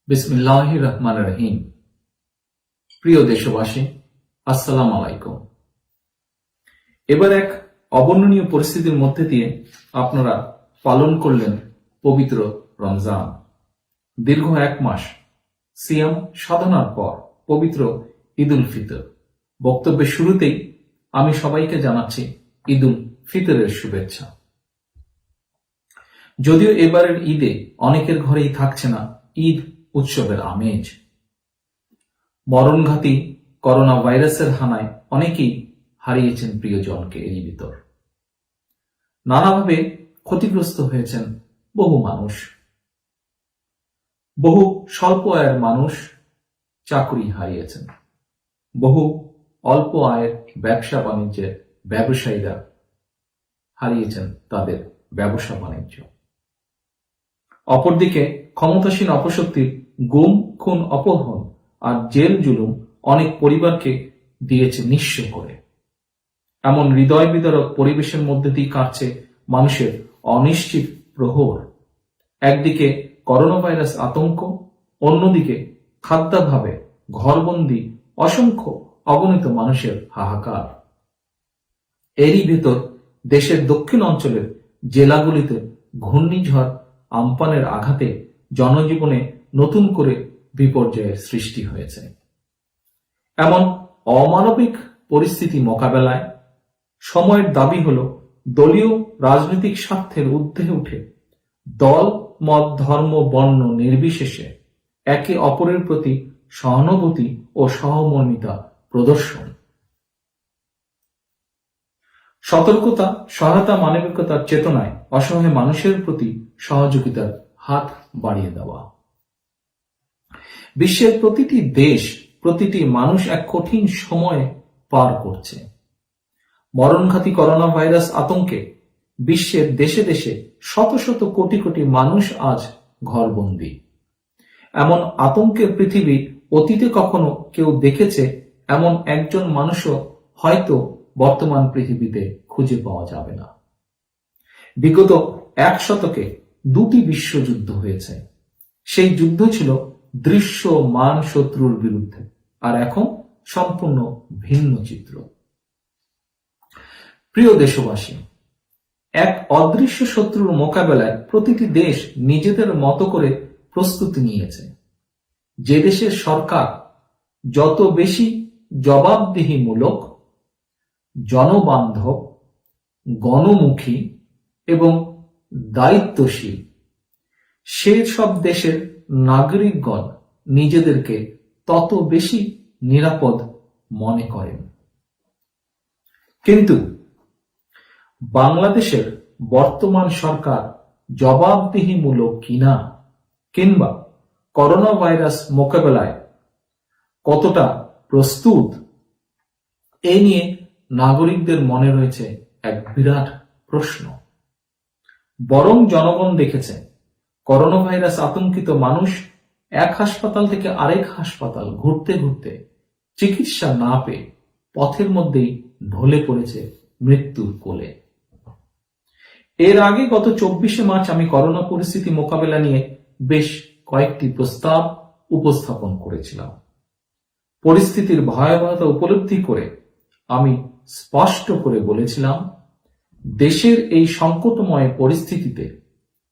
বিসমিল্লাহির রহমানির রহিম। প্রিয় দেশবাসী, আসসালামু আলাইকুম। এবার এক অবর্ণনীয় পরিস্থিতির মধ্যে দিয়ে আপনারা পালন করলেন পবিত্র রমজান। দীর্ঘ এক মাস সিয়াম সাধনার পর পবিত্র ঈদ উল ফিতর। বক্তব্যের শুরুতেই আমি সবাইকে জানাচ্ছি ঈদ উল ফিতরের শুভেচ্ছা। যদিও এবারের ঈদে অনেকের ঘরেই থাকছে না ঈদ উৎসবের আমেজ। মরণঘাতী করোনা ভাইরাসের হানায় অনেকেই হারিয়েছেন প্রিয়জনকে। এরই ভিতর নানাভাবে ক্ষতিগ্রস্ত হয়েছেন বহু মানুষ। বহু স্বল্প আয়ের মানুষ চাকরি হারিয়েছেন। বহু অল্প আয়ের ব্যবসা বাণিজ্যের ব্যবসায়ীরা হারিয়েছেন তাদের ব্যবসা বাণিজ্য। অপরদিকে ক্ষমতাসীন অপশক্তির গুম, খুন, অপহরণ আর জেল জুলুম অনেক পরিবারকে দিয়েছে নিঃস্ব করে। এমন হৃদয় বিদারক পরিবেশের মধ্যে দিয়ে কাটছে মানুষের অনিশ্চিত প্রহর। একদিকে করোনা ভাইরাস আতঙ্ক, অন্যদিকে খাদ্যাভাবে ঘরবন্দি অসংখ্য অগণিত মানুষের হাহাকার। এরই ভেতর দেশের দক্ষিণ অঞ্চলের জেলাগুলিতে ঘূর্ণিঝড় আমপানের আঘাতে জনজীবনে নতুন করে বিপর্যয়ের সৃষ্টি হয়েছে। এমন অমানবিক পরিস্থিতি মোকাবেলায় সময়ের দাবি হল দলীয় রাজনৈতিক স্বার্থের ঊর্ধ্বে উঠে দল, মত, ধর্ম, বর্ণ নির্বিশেষে একে অপরের প্রতি সহানুভূতি ও সহমর্মিতা প্রদর্শন। সতর্কতা, সহায়তা, মানবিকতার চেতনায় অসহায় মানুষের প্রতি সহযোগিতার হাত বাড়িয়ে দেওয়া। বিশ্বের প্রতিটি দেশ, প্রতিটি মানুষ এক কঠিন সময় পার করছে। মরণঘাতী করোনা ভাইরাস আতঙ্কে বিশ্বের দেশে দেশে শত শত কোটি কোটি মানুষ আজ ঘরবন্দি। এমন আতঙ্কের পৃথিবী অতীতে কখনো কেউ দেখেছে এমন একজন মানুষও হয়তো বর্তমান পৃথিবীতে খুঁজে পাওয়া যাবে না। বিগত এক শতকে দুটি বিশ্বযুদ্ধ হয়েছে। সেই যুদ্ধ ছিল দৃশ্যমান শত্রুর বিরুদ্ধে, আর এখন সম্পূর্ণ ভিন্ন চিত্র। প্রিয় দেশবাসী, এক অদৃশ্য শত্রুর মোকাবেলায় প্রতিটি দেশ নিজেদের মতো করে প্রস্তুতি নিয়েছে। যে দেশের সরকার যত বেশি জবাবদিহিমূলক, জনবান্ধব, গণমুখী এবং দায়িত্বশীল, সেসব দেশের নাগরিকগণ নিজেদেরকে তত বেশি নিরাপদ মনে করেন। কিন্তু বাংলাদেশের বর্তমান সরকার জবাবদিহিমূলক কিনা, কিংবা করোনা ভাইরাস মোকাবেলায় কতটা প্রস্তুত, এ নিয়ে নাগরিকদের মনে রয়েছে এক বিরাট প্রশ্ন। বরং জনগণ দেখেছে করোনা ভাইরাস আতঙ্কিত মানুষ এক হাসপাতাল থেকে আরেক হাসপাতাল ঘুরতে ঘুরতে চিকিৎসা না পেয়ে পথের মধ্যেই ঢলে পড়েছে মৃত্যুর কোলে। এর আগে গত 24শে মার্চ আমি করোনা পরিস্থিতি মোকাবেলা নিয়ে বেশ কয়েকটি প্রস্তাব উপস্থাপন করেছিলাম। পরিস্থিতির ভয়াবহতা উপলব্ধি করে আমি স্পষ্ট করে বলেছিলাম, দেশের এই সংকটময় পরিস্থিতিতে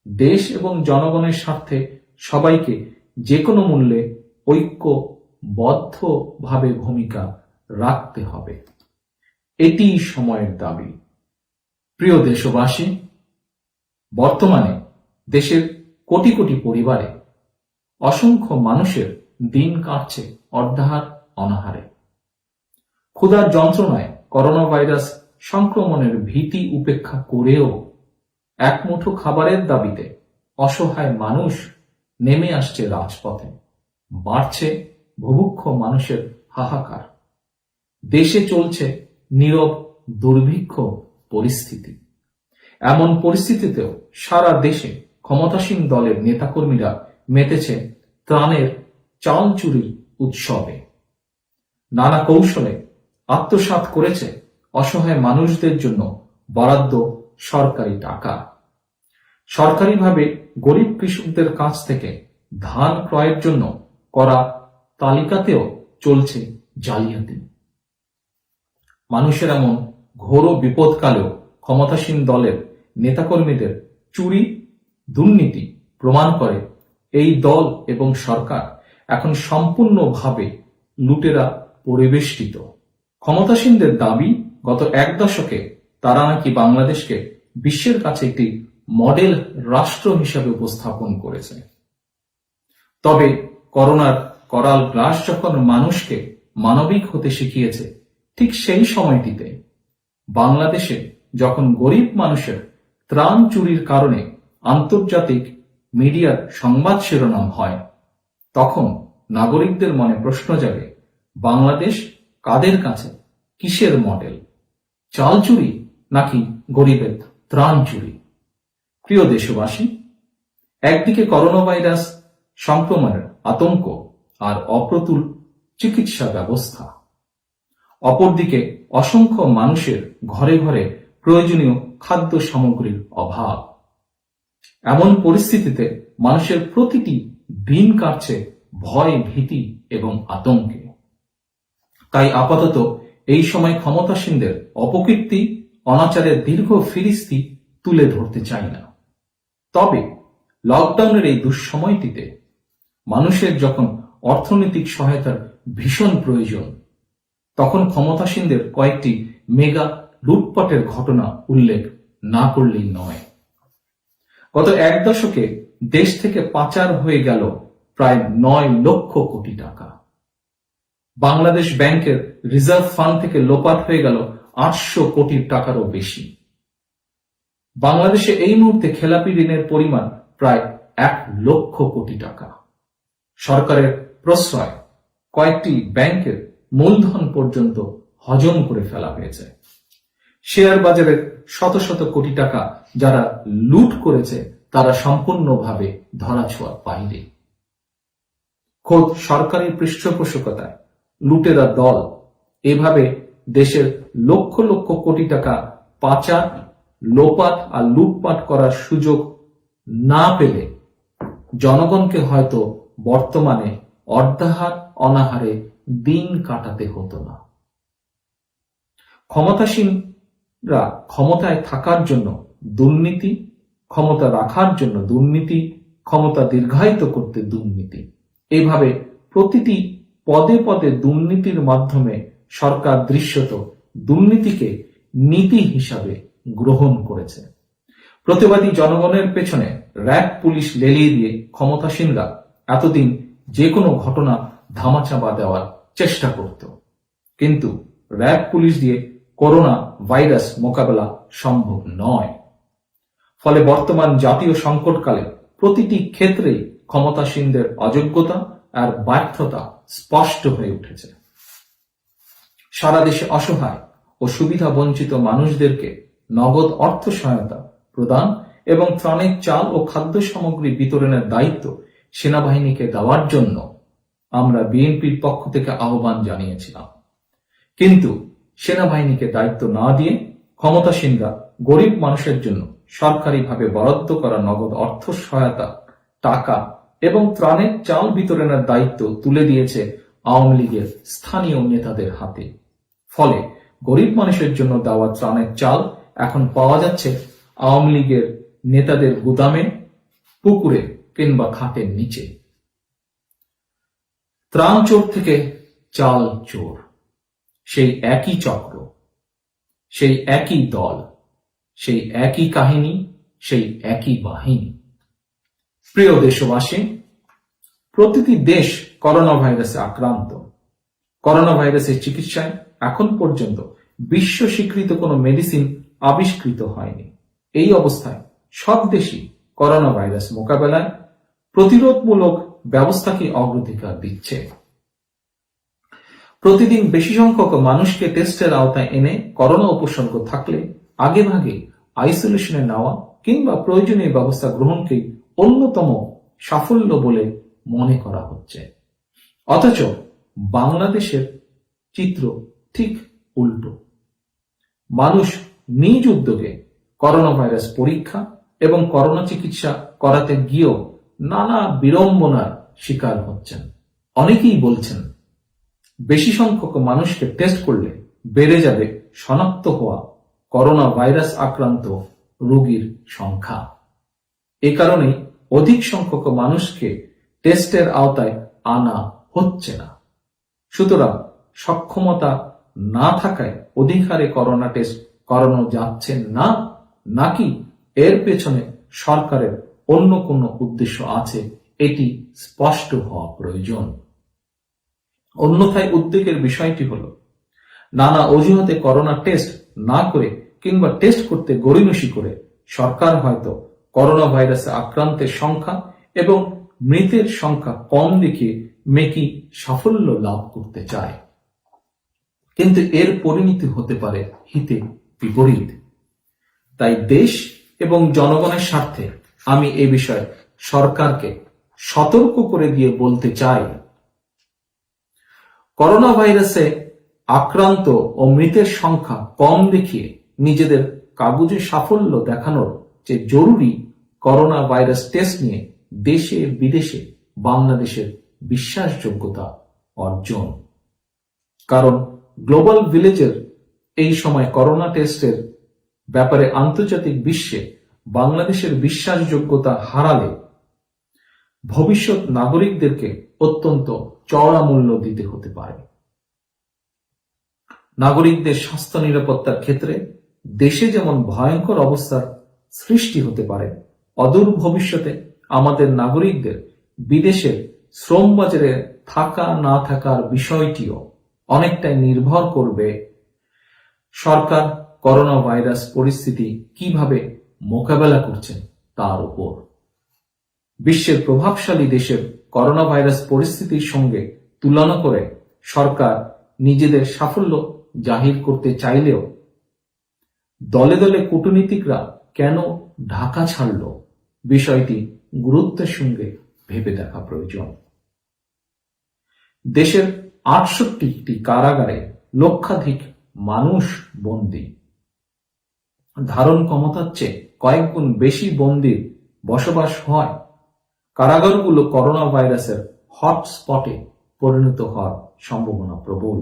দেশ এবং জনগণের স্বার্থে সবাইকে যে কোনো মূল্যে ঐক্যবদ্ধভাবে ভূমিকা রাখতে হবে। এটি সময়ের দাবি। প্রিয় দেশবাসী, বর্তমানে দেশের কোটি কোটি পরিবারে অসংখ্য মানুষের দিন কাটছে অর্ধাহার অনাহারে। ক্ষুধার যন্ত্রণায় করোনা ভাইরাস সংক্রমণের ভীতি উপেক্ষা করেও এক মুঠো খাবারের দাবিতে অসহায় মানুষ নেমে আসছে রাজপথে। বাড়ছে বুভুক্ষ মানুষের হাহাকার। দেশে চলছে নীরব দুর্ভিক্ষ পরিস্থিতি। এমন পরিস্থিতিতেও সারা দেশে ক্ষমতাসীন দলের নেতাকর্মীরা মেতেছে ত্রাণের চাল চুরির উৎসবে। নানা কৌশলে আত্মসাৎ করেছে অসহায় মানুষদের জন্য বরাদ্দ সরকারি টাকা। সরকারিভাবে গরিব কৃষকদের কাছ থেকে ধান ক্রয়ের জন্য করা তালিকাতেও চলছে জালিয়াতি। মানুষের এমন ঘোর বিপদকালেও ক্ষমতাসীন দলের নেতাকর্মীদের চুরি দুর্নীতি প্রমাণ করে এই দল এবং সরকার এখন সম্পূর্ণভাবে লুটেরা পরিবেষ্টিত। ক্ষমতাসীনদের দাবি, গত এক দশকে তারা নাকি বাংলাদেশকে বিশ্বের কাছে একটি মডেল রাষ্ট্র হিসাবে উপস্থাপন করেছে। তবে করোনার করাল গ্রাস যখন মানুষকে মানবিক হতে শিখিয়েছে, ঠিক সেই সময়টিতে বাংলাদেশে যখন গরিব মানুষের ত্রাণ চুরির কারণে আন্তর্জাতিক মিডিয়ার সংবাদ শিরোনাম হয়, তখন নাগরিকদের মনে প্রশ্ন জাগে, বাংলাদেশ কাদের কাছে, কিসের মডেল? চাল চুরি নাকি গরিবের ত্রাণ চুরি? প্রিয় দেশবাসী, একদিকে করোনা ভাইরাস সংক্রমণের আতঙ্ক আর অপ্রতুল চিকিৎসা ব্যবস্থা, অপরদিকে অসংখ্য মানুষের ঘরে ঘরে প্রয়োজনীয় খাদ্য সামগ্রীর অভাব। এমন পরিস্থিতিতে মানুষের প্রতিটি দিন কাটছে ভয়, ভীতি এবং আতঙ্কে। তাই আপাতত এই সময় ক্ষমতাসীনদের অপকীর্তি, অনাচারের দীর্ঘ ফিরিস্তি তুলে ধরতে চাই না। তবে লকডাউনের এই দুঃসময়টিতে মানুষের যখন অর্থনৈতিক সহায়তার ভীষণ প্রয়োজন, তখন ক্ষমতাসীনদের কয়েকটি মেগা লুটপাটের ঘটনা উল্লেখ না করলেই নয়। গত এক দশকে দেশ থেকে পাচার হয়ে গেল প্রায় 9 লক্ষ কোটি টাকা। বাংলাদেশ ব্যাংকের রিজার্ভ ফান্ড থেকে লোপাট হয়ে গেল 800 কোটি টাকারও বেশি। বাংলাদেশে এই মুহূর্তে খেলাপি ঋণের পরিমাণ প্রায় 1 লক্ষ কোটি টাকা। সরকারের প্রশ্রয় কয়েকটি ব্যাংকের মূলধন পর্যন্ত হজম করে ফেলা হয়েছে। শেয়ার বাজারের শত শত কোটি টাকা যারা লুট করেছে, তারা সম্পূর্ণভাবে ধরাছোঁয়ার বাইরে। খোদ সরকারি পৃষ্ঠপোষকতায় লুটেরা দল এভাবে দেশের লক্ষ লক্ষ কোটি টাকা পাচার, লোপাট আর লুটপাট করার সুযোগ না পেলে জনগণকে হয়তো বর্তমানে অর্ধাহার অনাহারে দিন কাটাতে হতো না। ক্ষমতাসীনরা ক্ষমতায় থাকার জন্য দুর্নীতি, ক্ষমতা রাখার জন্য দুর্নীতি, ক্ষমতা দীর্ঘায়িত করতে দুর্নীতি, এইভাবে প্রতিটি পদে পদে দুর্নীতির মাধ্যমে সরকার দৃশ্যত দুর্নীতিকে নীতি হিসাবে গ্রহণ করেছে। প্রতিবাদী জনগণের পেছনে র্যাব পুলিশ লেলিয়ে দিয়ে ক্ষমতাসীনরা এতদিন যে কোনো ঘটনা ধামাচাপা দেওয়ার চেষ্টা করত, কিন্তু র্যাব পুলিশ দিয়ে করোনা ভাইরাস মোকাবেলা সম্ভব নয়। ফলে বর্তমান জাতীয় সংকটকালে প্রতিটি ক্ষেত্রেই ক্ষমতাসীনদের অযোগ্যতা আর ব্যর্থতা স্পষ্ট হয়ে উঠেছে। সারা দেশে অসহায় ও সুবিধা বঞ্চিত মানুষদেরকে নগদ অর্থ সহায়তা প্রদান এবং ত্রাণের চাল ও খাদ্য সামগ্রী বিতরণের দায়িত্ব সেনাবাহিনীকে দেওয়ার জন্য আমরা বিএনপির পক্ষ থেকে আহ্বান জানিয়েছিলাম। কিন্তু সেনাবাহিনীকে দায়িত্ব না দিয়ে ক্ষমতাসীনরা গরিব মানুষের জন্য সরকারিভাবে বরাদ্দ করা নগদ অর্থ সহায়তা, টাকা এবং ত্রাণের চাল বিতরণের দায়িত্ব তুলে দিয়েছে আওয়ামী লীগের স্থানীয় নেতাদের হাতে। ফলে গরিব মানুষের জন্য দেওয়া ত্রাণের চাল এখন পাওয়া যাচ্ছে আওয়ামী লীগের নেতাদের গুদামে, পুকুরে কিংবা খাটের নিচে। ত্রাণ চোর থেকে চাল চোর, সেই একই চক্র, সেই একই দল, সেই একই কাহিনী, সেই একই বাহিনী। প্রিয় দেশবাসী, প্রতিটি দেশ করোনা ভাইরাসে আক্রান্ত। করোনা ভাইরাসের চিকিৎসায় এখন পর্যন্ত বিশ্ব স্বীকৃত কোনো মেডিসিন আবিষ্কৃত হয়নি। এই অবস্থায় সব দেশই করোনা ভাইরাস মোকাবেলায় প্রতিরোধমূলক ব্যবস্থাকে অগ্রাধিকার দিচ্ছে। প্রতিদিন বেশি সংখ্যক মানুষকে টেস্টের আওতায় এনে করোনা উপসর্গ থাকলে আগেভাগে আইসোলেশনে নেওয়া কিংবা প্রয়োজনীয় ব্যবস্থা গ্রহণকে অন্যতম সাফল্য বলে মনে করা হচ্ছে। অথচ বাংলাদেশের চিত্র ঠিক উল্টো। মানুষ নিজ উদ্যোগে করোনা ভাইরাস পরীক্ষা এবং করোনা চিকিৎসা করাতে গিয়েও নানা বিড়ম্বনার শিকার হচ্ছেন। অনেকেই বলছেন বেশি সংখ্যক মানুষকে টেস্ট করলে বেড়ে যাবে শনাক্ত হওয়া করোনা ভাইরাস আক্রান্ত রোগীর সংখ্যা। এ কারণে অধিক সংখ্যক মানুষকে টেস্টের আওতায় আনা হচ্ছে না। সুতরাং সক্ষমতা না থাকায় অধিক হারে করোনা টেস্ট করানো যাচ্ছে না, নাকি এর পেছনে সরকারের অন্য কোনো উদ্দেশ্য আছে, এটি স্পষ্ট হওয়া প্রয়োজন। অন্যথায় উদ্বেগের বিষয়টি হল, নানা অজুহাতে করোনা টেস্ট না করে কিংবা টেস্ট করতে গড়িমসি করে সরকার হয়তো করোনা ভাইরাসে আক্রান্তের সংখ্যা এবং মৃতের সংখ্যা কম দেখিয়ে মেকি সাফল্য লাভ করতে চায়। কিন্তু এর পরিণতি হতে পারে হিতে বিপরীত। তাই দেশ এবং জনগণের স্বার্থে আমি এ বিষয়ে সরকারকে সতর্ক করে দিয়ে বলতে চাই, করোনা ভাইরাসে আক্রান্ত ও মৃতের সংখ্যা কম দেখিয়ে নিজেদের কাগজে সাফল্য দেখানোর যে জরুরি করোনা ভাইরাস টেস্ট নিয়ে দেশে বিদেশে বাংলাদেশের বিশ্বাসযোগ্যতা অর্জন। কারণ গ্লোবাল ভিলেজের এই সময় করোনা টেস্টের ব্যাপারে আন্তর্জাতিক বিশ্বে বাংলাদেশের বিশ্বাসযোগ্যতা হারালে ভবিষ্যৎ নাগরিকদেরকে অত্যন্ত চড়া মূল্য দিতে হতে পারে। নাগরিকদের স্বাস্থ্য নিরাপত্তার ক্ষেত্রে দেশে যেমন ভয়ঙ্কর অবস্থার সৃষ্টি হতে পারে, অদূর ভবিষ্যতে আমাদের নাগরিকদের বিদেশের শ্রম বাজারে থাকা না থাকার বিষয়টিও অনেকটাই নির্ভর করবে সরকার করোনা ভাইরাস পরিস্থিতি কিভাবে মোকাবেলা করছেন তার উপর। বিশ্বের প্রভাবশালী দেশের করোনা ভাইরাস পরিস্থিতির সঙ্গে তুলনা করে সরকার নিজেদের সাফল্য জাহির করতে চাইলেও দলে দলে কূটনীতিকরা কেন ঢাকা ছাড়ল, বিষয়টি গুরুত্বের সঙ্গে ভেবে দেখা প্রয়োজন। দেশের ৬৮টি কারাগারে লক্ষাধিক মানুষ বন্দী। ধারণ ক্ষমতার চেয়ে কয়েক গুণ বেশি বন্দীর বসবাস হয়। কারাগারগুলো করোনা ভাইরাসের হটস্পটে পরিণত হওয়ার সম্ভাবনা প্রবল।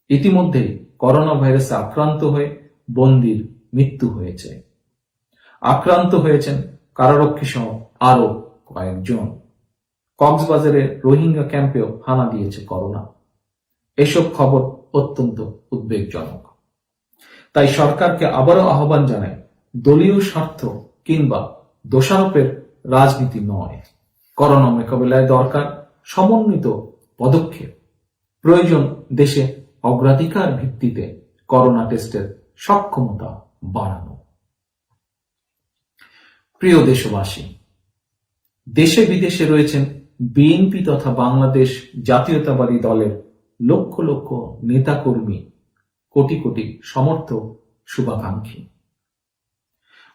ইতিমধ্যে করোনা ভাইরাসে আক্রান্ত হয়ে বন্দীর মৃত্যু হয়েছে। আক্রান্ত হয়েছেন কারারক্ষী সহ আরো কয়েকজন। কক্সবাজারের রোহিঙ্গা ক্যাম্পেও হানা দিয়েছে করোনা। এসব খবর অত্যন্ত উদ্বেগজনক। তাই সরকারকে আবারও আহ্বান জানায়, দলীয় স্বার্থ কিংবা দোষারোপের রাজনীতি নয়। করোনা মোকাবিলায় দরকার সমন্বিত পদক্ষেপ। প্রয়োজন দেশে অগ্রাধিকার ভিত্তিতে করোনা টেস্টের সক্ষমতা বাড়ানো। প্রিয় দেশবাসী, দেশে বিদেশে রয়েছেন বিএনপি তথা বাংলাদেশ জাতীয়তাবাদী দলের লক্ষ লক্ষ নেতাকর্মী, কোটি কোটি সমর্থক, শুভাকাঙ্ক্ষী।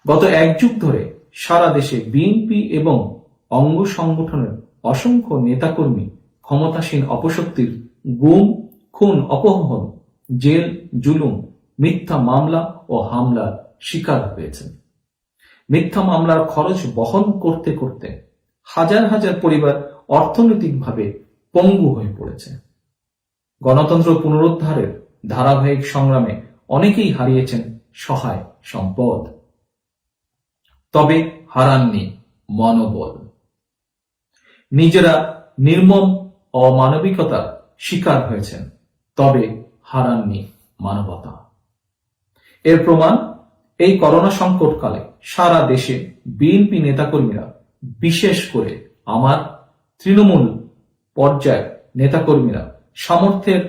গত এক যুগ ধরে সারা দেশে বিএনপি এবং অঙ্গ সংগঠনের অসংখ্য নেতাকর্মী ক্ষমতাসীন অপশক্তির গুম, খুন, অপহরণ, জেল, জুলুম, মিথ্যা মামলা ও হামলার শিকার হয়েছেন। মিথ্যা মামলার খরচ বহন করতে করতে হাজার হাজার পরিবার অর্থনৈতিকভাবে পঙ্গু হয়ে পড়েছে। গণতন্ত্র পুনরুদ্ধারের ধারাবাহিক সংগ্রামে অনেকেই হারিয়েছেন সহায় সম্পদ, তবে হারাননি মনোবল। নিজেরা নির্মম অমানবিকতার শিকার হয়েছেন, তবে হারাননি মানবতা। এর প্রমাণ এই করোনা সংকটকালে সারা দেশে বিএনপি নেতাকর্মীরা, বিশেষ করে আমার তৃণমূল পর্যায়ের নেতাকর্মীরা সামর্থ্যের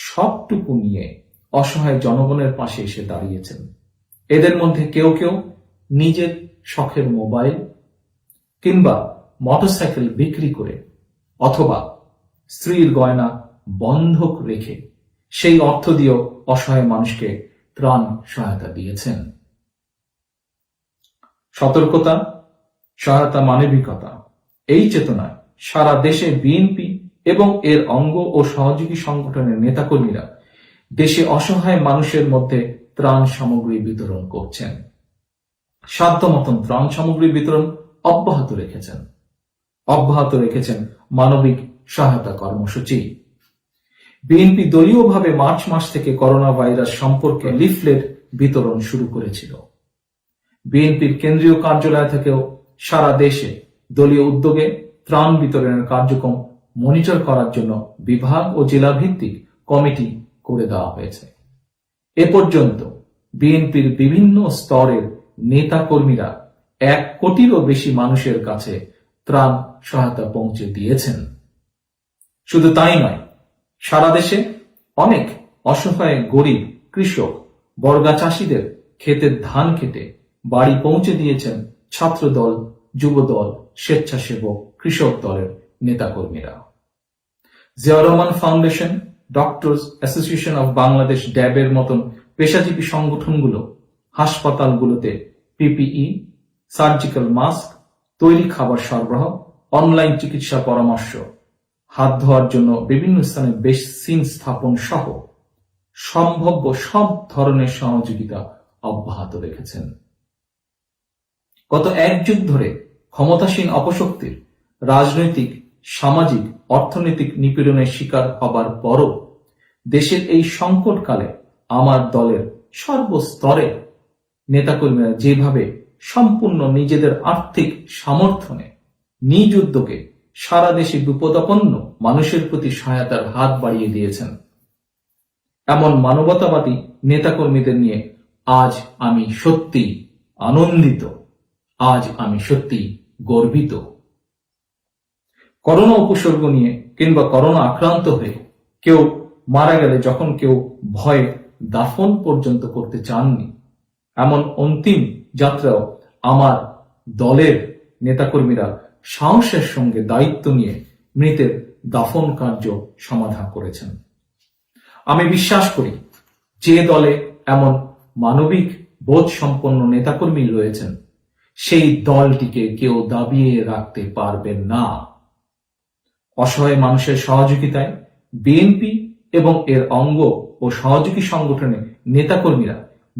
সবটুকু নিয়ে অসহায় জনগণের পাশে এসে দাঁড়িয়েছেন। এদের মধ্যে কেউ কেউ নিজের শখের মোবাইল কিংবা মোটরসাইকেল বিক্রি করে অথবা স্ত্রীর গয়না বন্ধক রেখে সেই অর্থ দিয়েও অসহায় মানুষকে ত্রাণ সহায়তা দিয়েছেন। সতর্কতা, সহায়তা, মানবিকতা, এই চেতনায় সারা দেশে বিএনপি এবং এর অঙ্গ ও সহযোগী সংগঠনের নেতাকর্মীরা দেশে অসহায় মানুষের মধ্যে ত্রাণ সামগ্রী বিতরণ করছেন। সাধ্য মতন ত্রাণ সামগ্রী বিতরণ অব্যাহত রেখেছেন। অব্যাহত রেখেছেন মানবিক সহায়তা কর্মসূচি। বিএনপি দলীয়ভাবে মার্চ মাস থেকে করোনা ভাইরাস সম্পর্কে লিফলেট বিতরণ শুরু করেছিল। বিএনপির কেন্দ্রীয় কার্যালয় থেকেও সারা দেশে দলীয় উদ্যোগে ত্রাণ বিতরণের কার্যক্রম মনিটর করার জন্য বিভাগ ও জেলা ভিত্তিক কমিটি করে দেওয়া হয়েছে। এ পর্যন্ত বিএনপির বিভিন্ন স্তরের নেতা কর্মীরা 1 কোটিরও বেশি মানুষের কাছে ত্রাণ সহায়তা পৌঁছে দিয়েছেন। শুধু তাই নয়, সারা দেশে অনেক অসহায় গরিব কৃষক বর্গা চাষীদের ক্ষেতের ধান কেটে বাড়ি পৌঁছে দিয়েছেন ছাত্রদল, যুবদল, স্বেচ্ছাসেবক, কৃষক দলের নেতাকর্মীরা। Ziaur Rahman foundation, doctors association of Bangladesh, ড্যাবের মতন পেশাজীবী সংগঠনগুলো হাসপাতালগুলোতে পিপিই, সার্জিক্যাল মাস্ক, তৈরি খাবার সরবরাহ, অনলাইন চিকিৎসা পরামর্শ, হাত ধোয়ার জন্য বিভিন্ন স্থানে বেসিন স্থাপন সহ সম্ভাব্য সব ধরনের সহযোগিতা অব্যাহত রেখেছেন। গত 1 যুগ ধরে ক্ষমতাসীন অপশক্তির রাজনৈতিক, সামাজিক, অর্থনৈতিক নিপীড়নের শিকার হবার পরও দেশের এই সংকটকালে আমার দলের সর্বস্তরে নেতাকর্মীরা যেভাবে সম্পূর্ণ নিজেদের আর্থিক সামর্থ্যে নিজ উদ্যোগে সারা দেশে বিপদাপন্ন মানুষের প্রতি সহায়তার হাত বাড়িয়ে দিয়েছেন, এমন মানবতাবাদী নেতাকর্মীদের নিয়ে আজ আমি সত্যি আনন্দিত, আজ আমি সত্যি গর্বিত। করোনা উপসর্গ নিয়ে কিংবা করোনা আক্রান্ত হয়ে কেউ মারা গেলে যখন কেউ ভয়ে দাফন পর্যন্ত করতে চাননি, এমন অন্তিম যাত্রাও আমার দলের নেতাকর্মীরা সাহসের সঙ্গে দায়িত্ব নিয়ে মৃতের দাফন কার্য সমাধান করেছেন। আমি বিশ্বাস করি, যে দলে এমন মানবিক বোধ সম্পন্ন নেতাকর্মী রয়েছেন, সেই দলটিকে কেউ দাবিয়ে রাখতে পারবেন না। অসহায় মানুষের সহযোগিতায় বিএনপি এবং এর অঙ্গ ও সহযোগী সংগঠনের নেতাকর্মীরা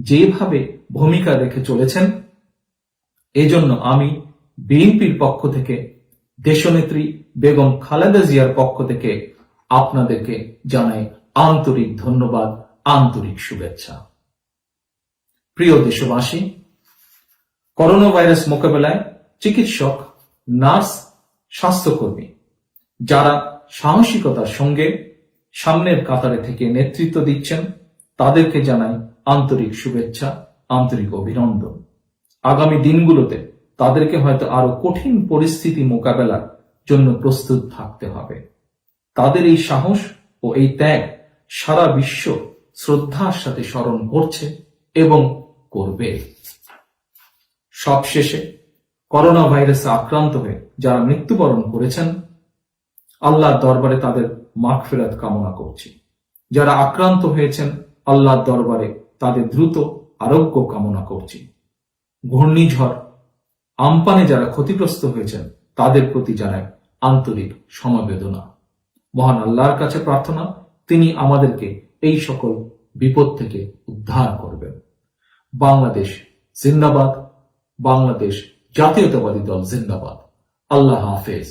যেভাবে ভূমিকা রেখে চলেছেন, এজন্য আমি বিএনপির পক্ষ থেকে, দেশনেত্রী বেগম খালেদা জিয়ার পক্ষ থেকে আপনাদেরকে জানাই আন্তরিক ধন্যবাদ, আন্তরিক শুভেচ্ছা। প্রিয় দেশবাসী, করোনা ভাইরাস মোকাবেলায় চিকিৎসক, নার্স, স্বাস্থ্যকর্মী যারা সাহসিকতার সঙ্গে সামনের কাতারে থেকে নেতৃত্ব দিচ্ছেন, তাদেরকে জানাই আন্তরিক শুভেচ্ছা, আন্তরিক অভিনন্দন। আগামী দিনগুলোতে তাদেরকে হয়তো আরো কঠিন পরিস্থিতি মোকাবেলার জন্য প্রস্তুত থাকতে হবে। তাদের এই সাহস ও এই ত্যাগ সারা বিশ্ব শ্রদ্ধার সাথে স্মরণ করছে এবং করবে। সবশেষে করোনা ভাইরাসে আক্রান্ত হয়ে যারা মৃত্যুবরণ করেছেন, আল্লাহর দরবারে তাদের মাগফিরাত কামনা করছি। যারা আক্রান্ত হয়েছেন, আল্লাহর দরবারে তাদের দ্রুত আরোগ্য কামনা করছি। ঘূর্ণিঝড় আমপানে যারা ক্ষতিগ্রস্ত হয়েছেন, তাদের প্রতি জানাই আন্তরিক সমবেদনা। মহান আল্লাহর কাছে প্রার্থনা, তিনি আমাদেরকে এই সকল বিপদ থেকে উদ্ধার করবেন। বাংলাদেশ জিন্দাবাদ, বাংলাদেশ জাতীয়তাবাদী দল জিন্দাবাদ। আল্লাহ হাফেজ।